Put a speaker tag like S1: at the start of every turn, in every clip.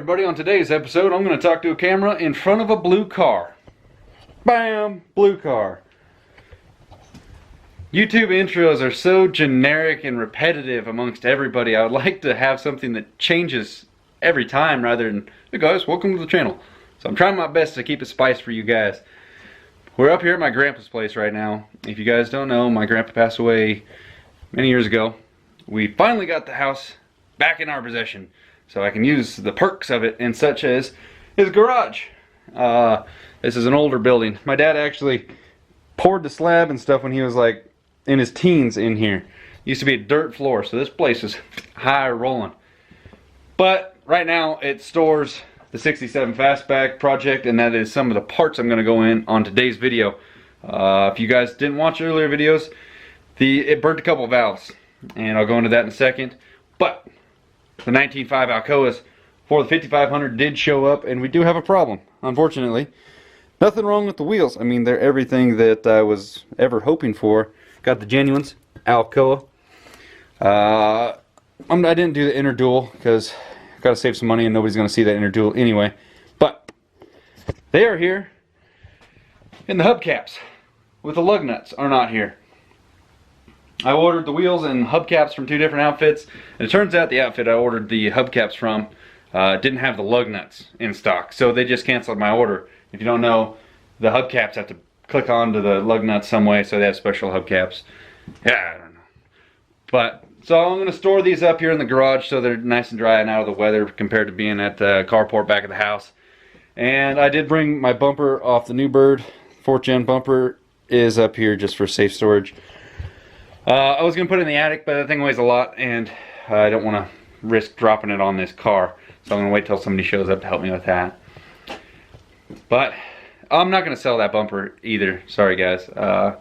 S1: everybody, on today's episode I'm going to talk to a camera in front of a blue car. Bam! Blue car. YouTube intros are so generic and repetitive amongst everybody. I would like to have something that changes every time rather than, hey guys, welcome to the channel. So I'm trying my best to keep it spiced for you guys. We're up here at my grandpa's place right now. If you guys don't know, my grandpa passed away many years ago. We finally got the house back in our possession, so I can use the perks of it, and such as his garage. This is an older building. My dad actually poured the slab and stuff when he was like in his teens in here. Used to be a dirt floor, so this place is high rolling. But right now it stores the 67 FASTBACK project, and that is some of the parts I'm going to go in on today's video. If you guys didn't watch earlier videos, it burnt a couple of valves, and I'll go into that in a second. But the 19.5 ALCOAS for the 5500 did show up, and we do have a problem, unfortunately. Nothing wrong with the wheels. I mean, they're everything that I was ever hoping for. Got the genuines, ALCOA. I didn't do the inner dual because I got to save some money and nobody's going to see that inner dual anyway. But they are here, and the hubcaps with the lug nuts are not here. I ordered the wheels and hubcaps from two different outfits, and it turns out the outfit I ordered the hubcaps from didn't have the lug nuts in stock, so they just canceled my order. If you don't know, the hubcaps have to click onto the lug nuts some way, so they have special hubcaps. Yeah, I don't know. But so I'm going to store these up here in the garage so they're nice and dry and out of the weather compared to being at the carport back of the house. And I did bring my bumper off the new Bird. 4th gen bumper is up here just for safe storage. I was going to put it in the attic, but that thing weighs a lot, and I don't want to risk dropping it on this car. So I'm going to wait till somebody shows up to help me with that. But I'm not going to sell that bumper either. Sorry, guys. I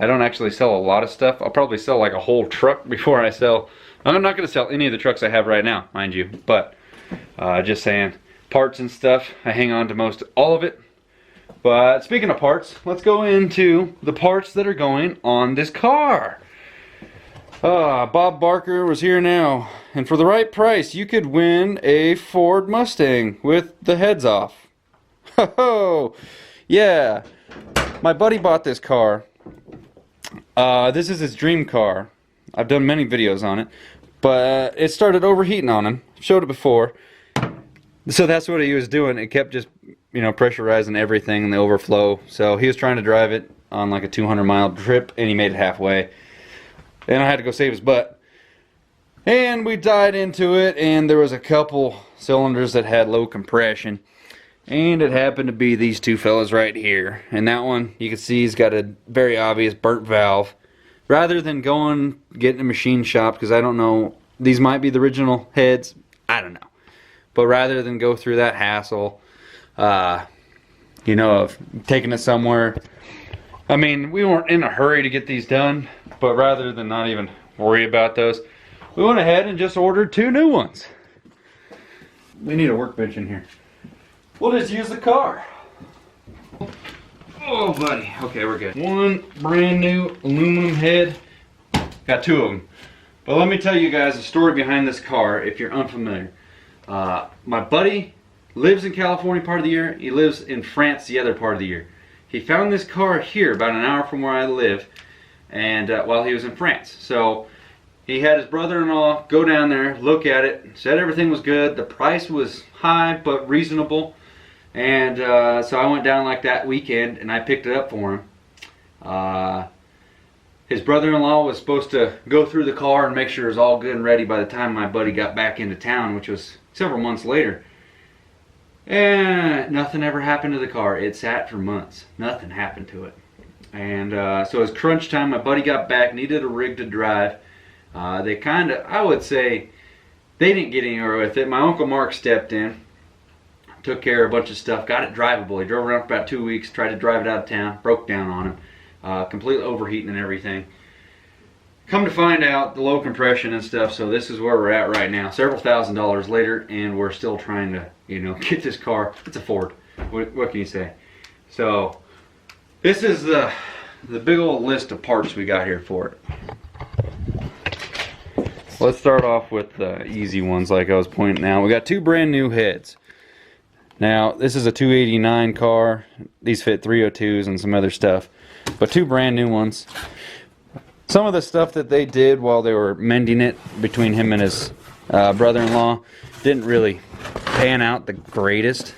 S1: don't actually sell a lot of stuff. I'll probably sell like a whole truck before I sell. I'm not going to sell any of the trucks I have right now, mind you. But just saying, parts and stuff, I hang on to most all of it. But speaking of parts, let's go into the parts that are going on this car. Bob Barker was here now, and for the right price you could win a Ford Mustang with the heads off. Ho-ho! Yeah, my buddy bought this car. This is his dream car. I've done many videos on it, but it started overheating on him. Showed it before. So that's what he was doing. It kept just, pressurizing everything and the overflow. So he was trying to drive it on like a 200-mile trip, and he made it halfway. And I had to go save his butt. And we died into it, and there was a couple cylinders that had low compression. And it happened to be these two fellas right here. And that one, you can see he's got a very obvious burnt valve. Rather than getting a machine shop, because I don't know, these might be the original heads, I don't know. But rather than go through that hassle, of taking it somewhere. I mean, we weren't in a hurry to get these done, but rather than not even worry about those, we went ahead and just ordered 2 new ones. We need a workbench in here. We'll just use the car. Oh, buddy. Okay, we're good. One brand new aluminum head. Got 2 of them. But let me tell you guys the story behind this car if you're unfamiliar. My buddy lives in California part of the year. He lives in France the other part of the year. He found this car here about an hour from where I live, and while he was in France. So he had his brother-in-law go down there, look at it, said everything was good. The price was high but reasonable. And so I went down like that weekend and I picked it up for him. His brother-in-law was supposed to go through the car and make sure it was all good and ready by the time my buddy got back into town, which was several months later. And nothing ever happened to the car. It sat for months. Nothing happened to it. And so it was crunch time. My buddy got back, needed a rig to drive. They kind of, I would say, they didn't get anywhere with it. My Uncle Mark stepped in, took care of a bunch of stuff, got it drivable. He drove around for about 2 weeks, tried to drive it out of town, broke down on him, completely overheating and everything. Come to find out, the low compression and stuff, so this is where we're at right now. Several $1,000s later, and we're still trying to, get this car. It's a Ford. What can you say? So, this is the big old list of parts we got here for it. Let's start off with the easy ones like I was pointing out. We got 2 brand new heads. Now, this is a 289 car. These fit 302s and some other stuff, but 2 brand new ones. Some of the stuff that they did while they were mending it between him and his brother-in-law didn't really pan out the greatest.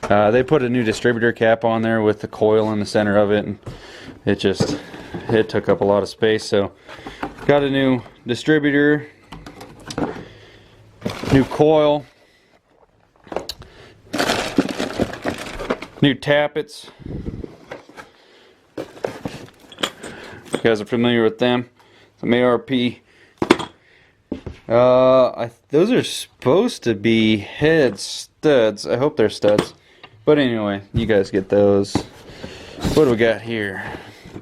S1: They put a new distributor cap on there with the coil in the center of it, and it took up a lot of space. So got a new distributor, new coil, new tappets. You guys are familiar with them. Some ARP. Those are supposed to be head studs. I hope they're studs. But anyway, you guys get those. What do we got here?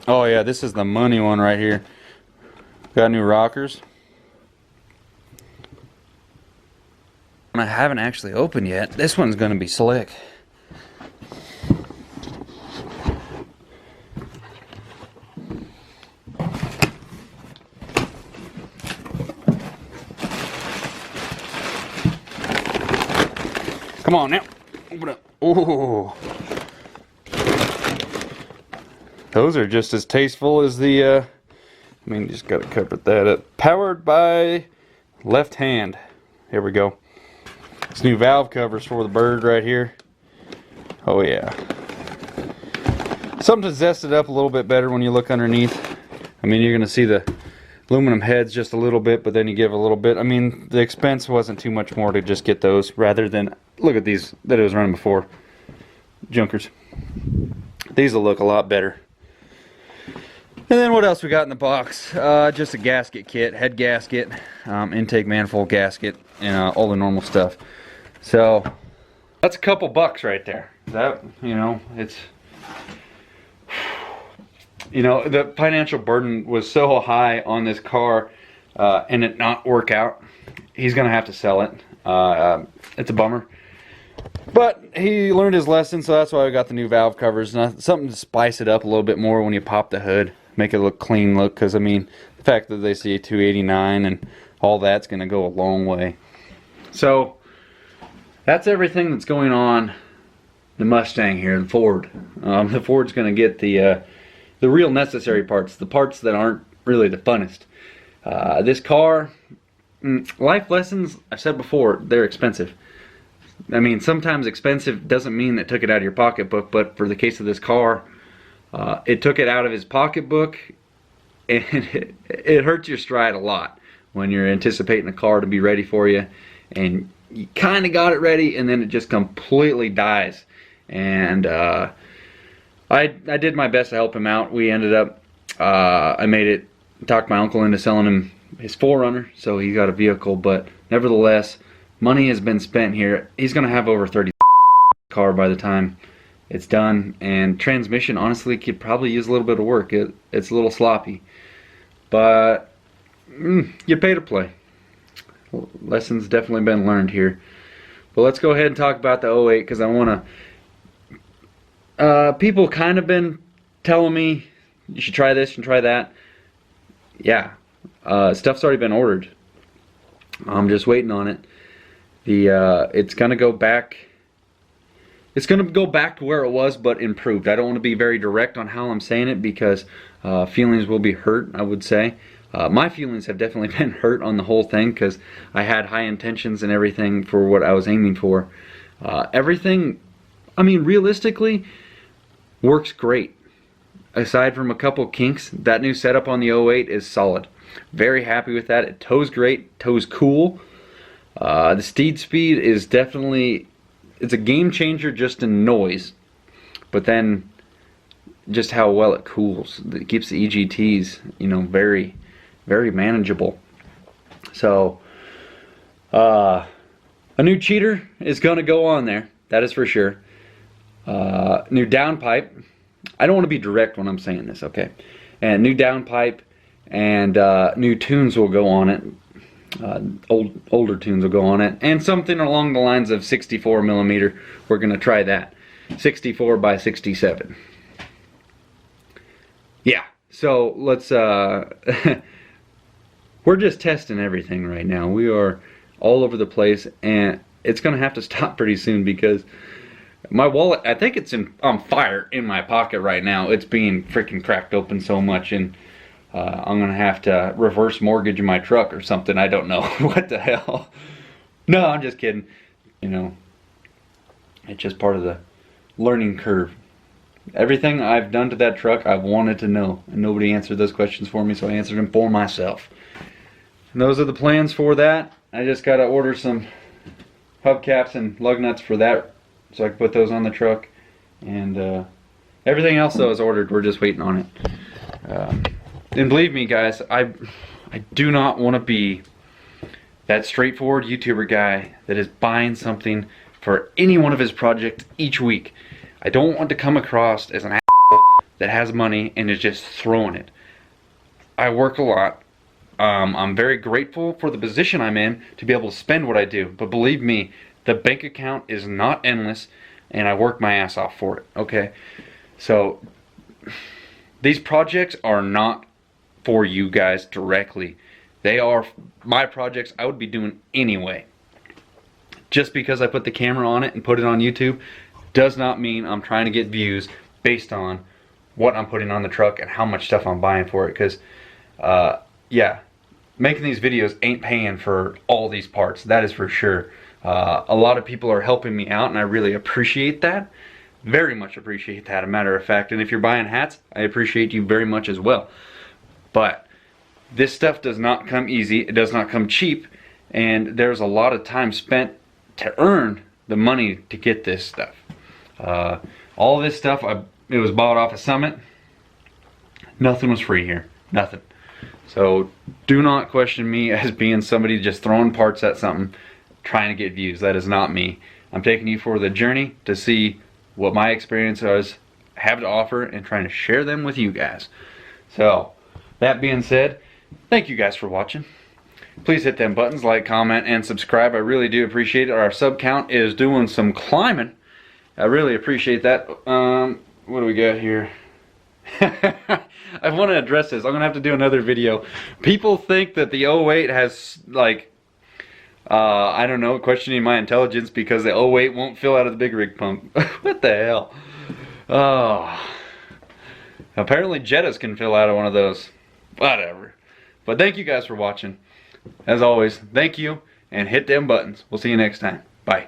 S1: Oh yeah, this is the money one right here. Got new rockers. I haven't actually opened yet. This one's gonna be slick. Come on now. Open up. Oh. Those are just as tasteful as the, just gotta cover that up. Powered by left hand. Here we go. It's new valve covers for the bird right here. Oh yeah. Something to zest it up a little bit better when you look underneath. You're gonna see the aluminum heads just a little bit, but then you give a little bit. The expense wasn't too much more to just get those rather than, look at these that it was running before. Junkers. These will look a lot better. And then what else we got in the box? Just a gasket kit, head gasket, intake manifold gasket, and all the normal stuff. So that's a couple bucks right there. That, it's, the financial burden was so high on this car, and it not work out. He's gonna have to sell it. It's a bummer. But he learned his lesson, so that's why I got the new valve covers. Something to spice it up a little bit more when you pop the hood. Make it look clean look, because the fact that they see a 289 and all that's going to go a long way. So that's everything that's going on the Mustang here, the Ford. The Ford's going to get the real necessary parts, the parts that aren't really the funnest. This car, life lessons, I've said before, they're expensive. Sometimes expensive doesn't mean that took it out of your pocketbook, but for the case of this car, it took it out of his pocketbook, and it hurts your stride a lot when you're anticipating a car to be ready for you, and you kind of got it ready, and then it just completely dies. And I did my best to help him out. We ended up, talked my uncle into selling him his 4Runner, so he got a vehicle, but nevertheless, money has been spent here. He's going to have over 30 car by the time it's done, and transmission honestly could probably use a little bit of work. It's a little sloppy, but you pay to play. Lessons definitely been learned here. But let's go ahead and talk about the 08, because I want to people kind of been telling me you should try this and try that. Yeah, stuff's already been ordered. I'm just waiting on it. It's gonna go back. It's gonna go back to where it was, but improved. I don't want to be very direct on how I'm saying it, because feelings will be hurt, I would say. My feelings have definitely been hurt on the whole thing, because I had high intentions and everything for what I was aiming for. Everything, realistically, works great. Aside from a couple kinks, that new setup on the 08 is solid. Very happy with that. It tows great, tows cool. The steed speed is definitely, it's a game changer just in noise, but then just how well it cools. It keeps the EGTs, very, very manageable. So, a new cheater is going to go on there. That is for sure. New downpipe. I don't want to be direct when I'm saying this, okay? And new downpipe and new tunes will go on it. Older tunes will go on it, and something along the lines of 64mm. We're gonna try that. 64 by 67. Yeah, so let's we're just testing everything right now. We are all over the place, and it's gonna have to stop pretty soon because my wallet, I think it's on fire in my pocket right now. It's being freaking cracked open so much, and I'm gonna have to reverse mortgage my truck or something. I don't know. What the hell. No, I'm just kidding. You know, it's just part of the learning curve. Everything I've done to that truck, I've wanted to know, and nobody answered those questions for me, so I answered them for myself. And those are the plans for that. I just gotta order some hubcaps and lug nuts for that, so I can put those on the truck. And everything else though is ordered. We're just waiting on it. And believe me, guys, I do not want to be that straightforward YouTuber guy that is buying something for any one of his projects each week. I don't want to come across as an asshole that has money and is just throwing it. I work a lot. I'm very grateful for the position I'm in to be able to spend what I do. But believe me, the bank account is not endless, and I work my ass off for it. Okay? So, these projects are not for you guys directly. They are my projects I would be doing anyway. Just because I put the camera on it and put it on YouTube does not mean I'm trying to get views based on what I'm putting on the truck and how much stuff I'm buying for it. Because, yeah, making these videos ain't paying for all these parts. That is for sure. A lot of people are helping me out, and I really appreciate that. Very much appreciate that, a matter of fact. And if you're buying hats, I appreciate you very much as well. But this stuff does not come easy. It does not come cheap. And there's a lot of time spent to earn the money to get this stuff. All this stuff, it was bought off a Summit. Nothing was free here. Nothing. So do not question me as being somebody just throwing parts at something, trying to get views. That is not me. I'm taking you for the journey to see what my experiences have to offer and trying to share them with you guys. So, that being said, thank you guys for watching. Please hit them buttons, like, comment, and subscribe. I really do appreciate it. Our sub count is doing some climbing. I really appreciate that. What do we got here? I want to address this. I'm going to have to do another video. People think that the 08 has, like, I don't know, questioning my intelligence because the 08 won't fill out of the big rig pump. What the hell? Oh. Apparently Jettas can fill out of one of those. Whatever. But thank you guys for watching. As always, thank you, and hit them buttons. We'll see you next time. Bye.